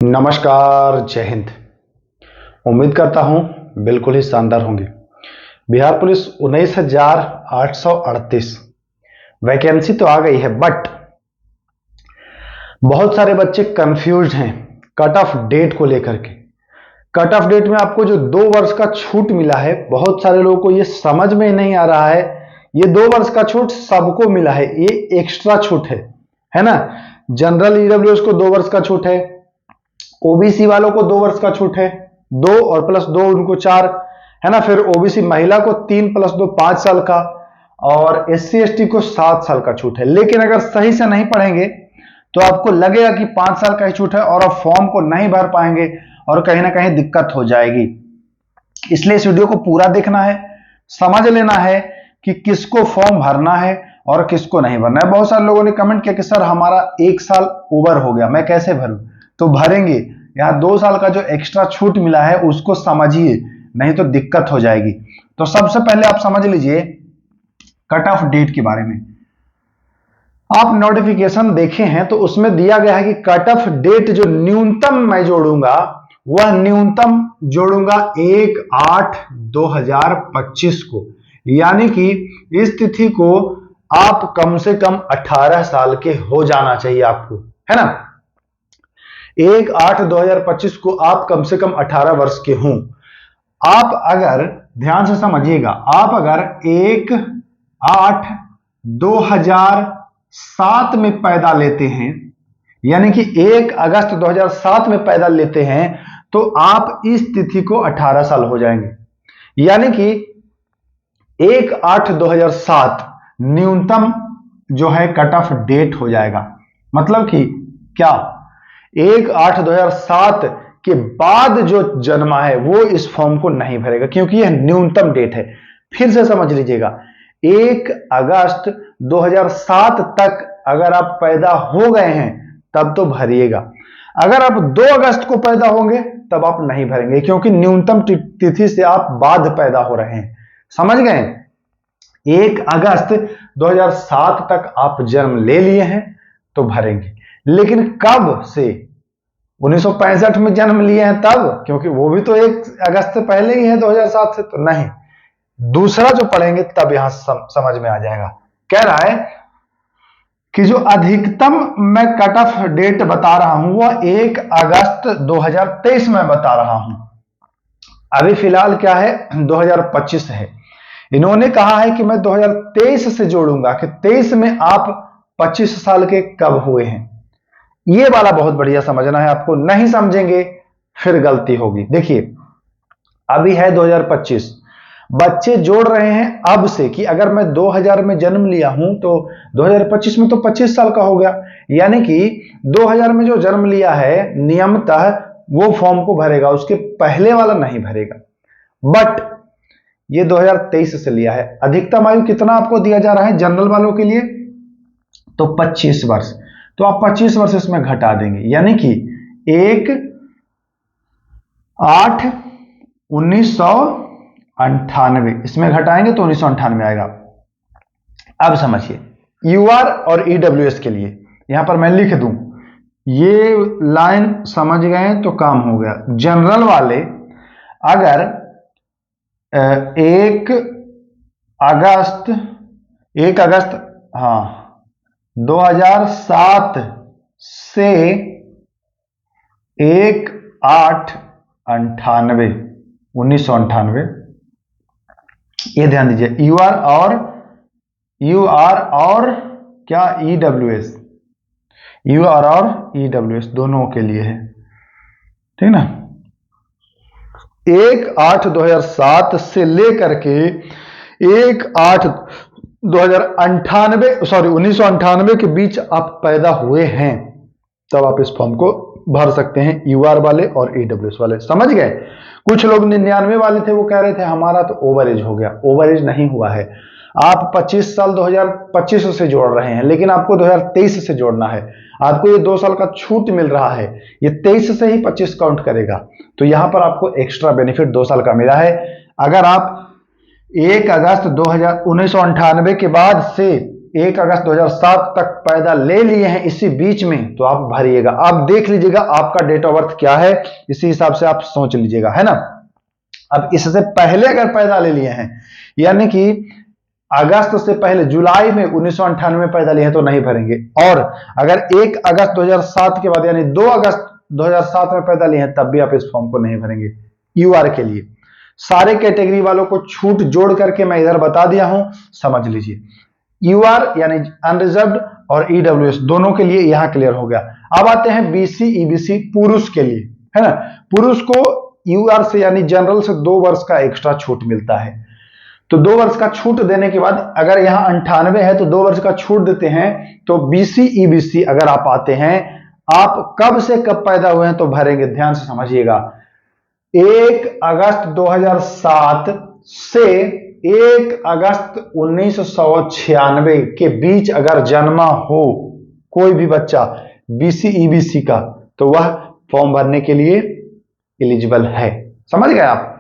नमस्कार, जय हिंद। उम्मीद करता हूं बिल्कुल ही शानदार होंगे। बिहार पुलिस 19,838 वैकेंसी तो आ गई है, बट बहुत सारे बच्चे कंफ्यूज्ड हैं कट ऑफ डेट को लेकर के। कट ऑफ डेट में आपको जो 2 वर्ष का छूट मिला है, बहुत सारे लोगों को ये समझ में नहीं आ रहा है। ये 2 वर्ष का छूट सबको मिला है, ये एक्स्ट्रा छूट है ना। जनरल ईडब्ल्यूएस को 2 वर्ष का छूट है, ओबीसी वालों को 2 वर्ष का छूट है, 2 और प्लस 2 उनको 4 है ना। फिर ओबीसी महिला को 3 प्लस 2 5 साल का, और एससी एसटी को 7 साल का छूट है। लेकिन अगर सही से नहीं पढ़ेंगे तो आपको लगेगा कि 5 साल का ही छूट है और आप फॉर्म को नहीं भर पाएंगे और कहीं ना कहीं दिक्कत हो जाएगी। इसलिए इस वीडियो को पूरा देखना है, समझ लेना है कि किसको फॉर्म भरना है और किसको नहीं भरना है। बहुत सारे लोगों ने कमेंट किया कि सर हमारा 1 साल ओवर हो गया, मैं कैसे भरूं? तो भरेंगे। यहां 2 साल का जो एक्स्ट्रा छूट मिला है उसको समझिए, नहीं तो दिक्कत हो जाएगी। तो सबसे पहले आप समझ लीजिए कट ऑफ डेट के बारे में। आप नोटिफिकेशन देखे हैं तो उसमें दिया गया है कि कट ऑफ डेट जो न्यूनतम मैं जोड़ूंगा वह न्यूनतम जोड़ूंगा 1/8/2025 को, यानी कि इस तिथि को आप कम से कम 18 साल के हो जाना चाहिए आपको, है ना। 1/8/2025 को आप कम से कम 18 वर्ष के हों। आप अगर ध्यान से समझिएगा, आप अगर 1/8/2007 में पैदा लेते हैं, यानी कि 1 अगस्त 2007 में पैदा लेते हैं, तो आप इस तिथि को 18 साल हो जाएंगे। यानी कि 1/8/2007 न्यूनतम जो है कट ऑफ डेट हो जाएगा। मतलब कि क्या 1/8/2007 के बाद जो जन्मा है वो इस फॉर्म को नहीं भरेगा, क्योंकि यह न्यूनतम डेट है। फिर से समझ लीजिएगा, 1 अगस्त 2007 तक अगर आप पैदा हो गए हैं तब तो भरिएगा। अगर आप 2 अगस्त को पैदा होंगे तब आप नहीं भरेंगे, क्योंकि न्यूनतम तिथि से आप बाद पैदा हो रहे हैं। समझ गए? 1 अगस्त 2007 तक आप जन्म ले लिए हैं तो भरेंगे। लेकिन कब से? 1965 में जन्म लिए हैं तब, क्योंकि वो भी तो 1 अगस्त से पहले ही है 2007 से, तो नहीं। दूसरा जो पढ़ेंगे तब यहां समझ में आ जाएगा। कह रहा है कि जो अधिकतम मैं कट ऑफ डेट बता रहा हूं वह 1 अगस्त 2023 में बता रहा हूं। अभी फिलहाल क्या है, 2025 है। इन्होंने कहा है कि मैं 2023 से जोड़ूंगा कि 23 में आप 25 साल के कब हुए हैं। ये वाला बहुत बढ़िया समझना है आपको, नहीं समझेंगे फिर गलती होगी। देखिए अभी है 2025, बच्चे जोड़ रहे हैं अब से कि अगर मैं 2000 में जन्म लिया हूं तो 2025 में तो 25 साल का हो गया, यानी कि 2000 में जो जन्म लिया है नियमतः वो फॉर्म को भरेगा, उसके पहले वाला नहीं भरेगा। बट ये 2023 से लिया है। अधिकतम आयु कितना आपको दिया जा रहा है जनरल वालों के लिए? तो 25 वर्ष। तो आप 25 वर्ष इसमें घटा देंगे, यानी कि 1/8/1998 इसमें घटाएंगे तो 1998 आएगा। अब समझिए यूआर और ईडब्ल्यूएस के लिए यहां पर मैं लिख दूं, ये लाइन समझ गए तो काम हो गया। जनरल वाले अगर 1 अगस्त 2007 से 1/8/1998, ये ध्यान दीजिए। यूआर और क्या ईडब्ल्यूएस, यूआर और ईडब्ल्यूएस दोनों के लिए है, ठीक ना। 1/8/2007 से लेकर के 1998 के बीच आप पैदा हुए हैं तब आप इस फॉर्म को भर सकते हैं, यूआर वाले और ईडब्ल्यूएस वाले। समझ गए? कुछ लोग 99 वाले थे, वो कह रहे थे हमारा तो ओवर एज हो गया। ओवर एज नहीं हुआ है। आप 25 साल 2025 से जोड़ रहे हैं, लेकिन आपको 2023 से जोड़ना है। आपको ये 2 साल का छूट मिल रहा है, ये 23 से ही 25 काउंट करेगा। तो यहां पर आपको एक्स्ट्रा बेनिफिट 2 साल का मिला है। अगर आप 1 अगस्त 1998 के बाद से 1 अगस्त 2007 तक पैदा ले लिए हैं इसी बीच में, तो आप भरिएगा। आप देख लीजिएगा आपका डेट ऑफ बर्थ क्या है, इसी हिसाब से आप सोच लीजिएगा, है ना। अब इससे पहले अगर पैदा ले लिए हैं, यानी कि अगस्त से पहले जुलाई में 1998 में पैदा लिए हैं, तो नहीं भरेंगे। और अगर 1 अगस्त 2007 के बाद यानी 2 अगस्त 2007 में पैदा लिए हैं, तब भी आप इस फॉर्म को नहीं भरेंगे। यूआर के लिए सारे कैटेगरी वालों को छूट जोड़ करके मैं इधर बता दिया हूं, समझ लीजिए। यूआर यानी अनरिजर्व्ड और ईडब्ल्यूएस दोनों के लिए यहां क्लियर हो गया। अब आते हैं बीसी ईबीसी पुरुष के लिए, है ना। पुरुष को यूआर से यानी जनरल से 2 वर्ष का एक्स्ट्रा छूट मिलता है। तो 2 वर्ष का छूट देने के बाद अगर यहां 98 है तो 2 वर्ष का छूट देते हैं। तो बीसी ईबीसी अगर आप आते हैं, आप कब से कब पैदा हुए हैं तो भरेंगे, ध्यान से समझिएगा। 1 अगस्त 2007 से 1 अगस्त 1996 के बीच अगर जन्मा हो कोई भी बच्चा बीसी ईबीसी का, तो वह फॉर्म भरने के लिए एलिजिबल है। समझ गए आप।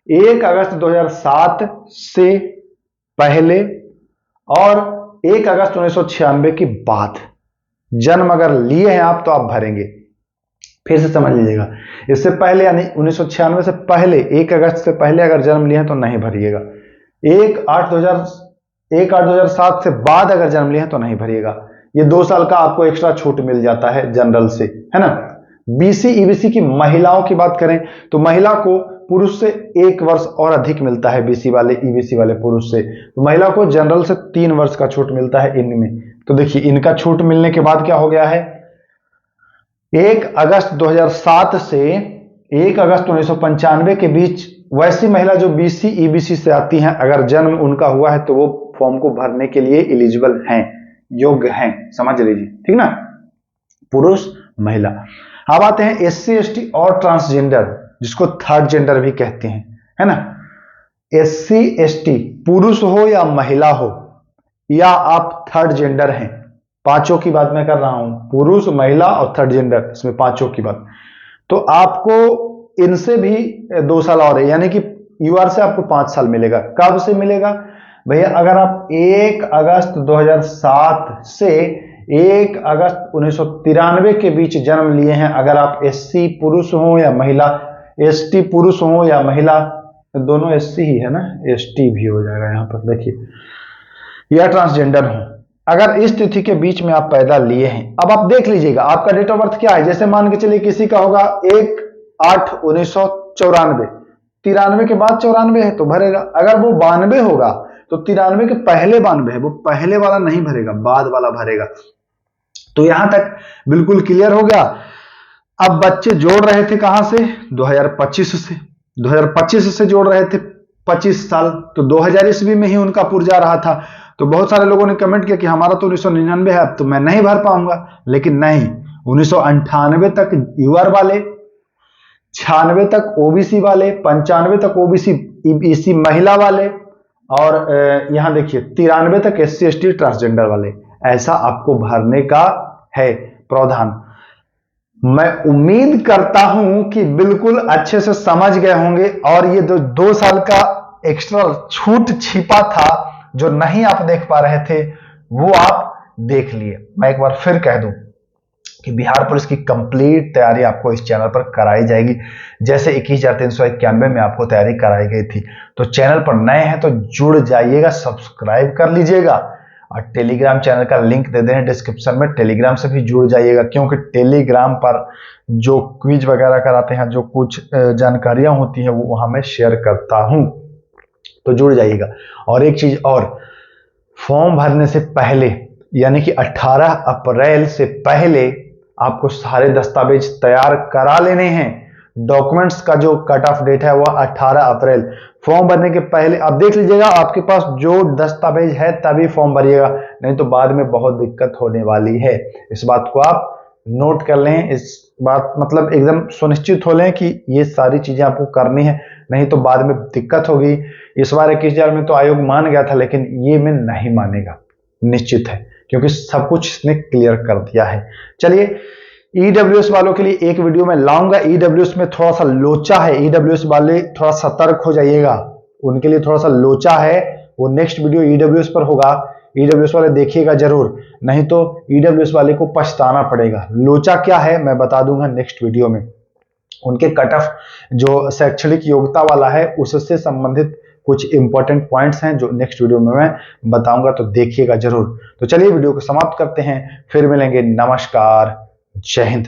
1 अगस्त 2007 से पहले और 1 अगस्त 1996 के बाद जन्म अगर लिए हैं आप, तो आप भरेंगे। फिर से समझ लीजिएगा, इससे पहले यानी 1996 से पहले 1 अगस्त से पहले अगर जन्म लिए हैं तो नहीं भरिएगा। 1/8/2007 से बाद अगर जन्म लिए हैं तो नहीं भरिएगा। ये 2 साल का आपको एक्स्ट्रा छूट मिल जाता है जनरल से, है ना। बीसी ईबीसी की महिलाओं की बात करें तो महिला को पुरुष से 1 वर्ष और अधिक मिलता है। बीसी वाले ईबीसी वाले पुरुष से, तो महिला को जनरल से 3 वर्ष का छूट मिलता है इनमें। तो देखिए इनका छूट मिलने के बाद क्या हो गया है, 1 अगस्त 2007 से 1 अगस्त 1995 के बीच वैसी महिला जो बीसी ईबीसी से आती हैं, अगर जन्म उनका हुआ है तो वो फॉर्म को भरने के लिए एलिजिबल हैं, योग्य हैं। समझ लीजिए, ठीक ना, पुरुष महिला। अब आते हैं एससी एसटी और ट्रांसजेंडर, जिसको थर्ड जेंडर भी कहते हैं, है ना। एससी एसटी पुरुष हो या महिला हो, या आप थर्ड जेंडर हैं, पांचों की बात मैं कर रहा हूं, पुरुष महिला और थर्ड जेंडर, इसमें पांचों की बात। तो आपको इनसे भी 2 साल और है, यानी कि यूआर से आपको 5 साल मिलेगा। कब से मिलेगा भैया, अगर आप 1 अगस्त 2007 से 1 अगस्त 1993 के बीच जन्म लिए हैं, अगर आप एससी पुरुष हो या महिला, एसटी पुरुष हो या महिला, दोनों एससी ही है ना, एसटी भी हो जाएगा यहां पर देखिए, या ट्रांसजेंडर हो, अगर इस तिथि के बीच में आप पैदा लिए हैं। अब आप देख लीजिएगा आपका डेट ऑफ बर्थ क्या है। जैसे मान के चलिए किसी का होगा 1/8/1994, 93 के बाद 94 है तो भरेगा। अगर वो 92 होगा तो 93 के पहले 92 है, वो पहले वाला नहीं भरेगा, बाद वाला भरेगा। तो यहां तक बिल्कुल क्लियर हो गया। अब बच्चे जोड़ रहे थे कहां से, 2025 से, 2025 से जोड़ रहे थे 25 साल, तो 2000 ईस्वी में ही उनका पुर्जा रहा था। तो बहुत सारे लोगों ने कमेंट किया कि हमारा तो 1999 है, अब तो मैं नहीं भर पाऊंगा। लेकिन नहीं, 1998 तक यूआर वाले, 96 तक ओबीसी वाले, 95 तक ओबीसी महिला वाले, और यहां देखिए 93 तक एससी एसटी ट्रांसजेंडर वाले, ऐसा आपको भरने का है प्रावधान। मैं उम्मीद करता हूं कि बिल्कुल अच्छे से समझ गए होंगे, और ये 2 साल का एक्स्ट्रा छूट छिपा था जो नहीं आप देख पा रहे थे, वो आप देख लिए। मैं एक बार फिर कह दूं कि बिहार पुलिस की कंप्लीट तैयारी आपको इस चैनल पर कराई जाएगी, जैसे 21,391 में आपको तैयारी कराई गई थी। तो चैनल पर नए हैं तो जुड़ जाइएगा, सब्सक्राइब कर लीजिएगा, और टेलीग्राम चैनल का लिंक दे दें डिस्क्रिप्शन में, टेलीग्राम से भी जुड़ जाइएगा, क्योंकि टेलीग्राम पर जो क्विज वगैरह कराते हैं, जो कुछ जानकारियां होती हैं, वो वहां मैं शेयर करता हूं, तो जुड़ जाइएगा। और एक चीज और, फॉर्म भरने से पहले यानी कि 18 अप्रैल से पहले आपको सारे दस्तावेज तैयार करा लेने हैं। डॉक्यूमेंट्स का जो कट ऑफ डेट है वह 18 अप्रैल। फॉर्म भरने के पहले आप देख लीजिएगा आपके पास जो दस्तावेज है तभी फॉर्म भरिएगा, नहीं तो बाद में बहुत दिक्कत होने वाली है। इस बात को आप नोट कर लें, इस बात मतलब एकदम सुनिश्चित हो लें कि ये सारी चीजें आपको करनी है, नहीं तो बाद में दिक्कत होगी। इस बार 21,000 में तो आयोग मान गया था, लेकिन ये में नहीं मानेगा, निश्चित है, क्योंकि सब कुछ इसने क्लियर कर दिया है। चलिए, ईडब्ल्यूएस वालों के लिए एक वीडियो में लाऊंगा। ईडब्ल्यूएस में थोड़ा सा लोचा है, ईडब्ल्यूएस वाले थोड़ा सतर्क हो जाइएगा, उनके लिए थोड़ा सा लोचा है, वो नेक्स्ट वीडियो ईडब्ल्यूएस पर होगा। ईडब्ल्यूएस वाले देखिएगा जरूर, नहीं तो ईडब्ल्यूएस वाले को पछताना पड़ेगा। लोचा क्या है मैं बता दूंगा नेक्स्ट वीडियो में। उनके कट ऑफ जो शैक्षणिक योग्यता वाला है उससे संबंधित कुछ इंपॉर्टेंट पॉइंट्स हैं जो नेक्स्ट वीडियो में मैं बताऊंगा, तो देखिएगा जरूर। तो चलिए वीडियो को समाप्त करते हैं, फिर मिलेंगे। नमस्कार, जय हिंद।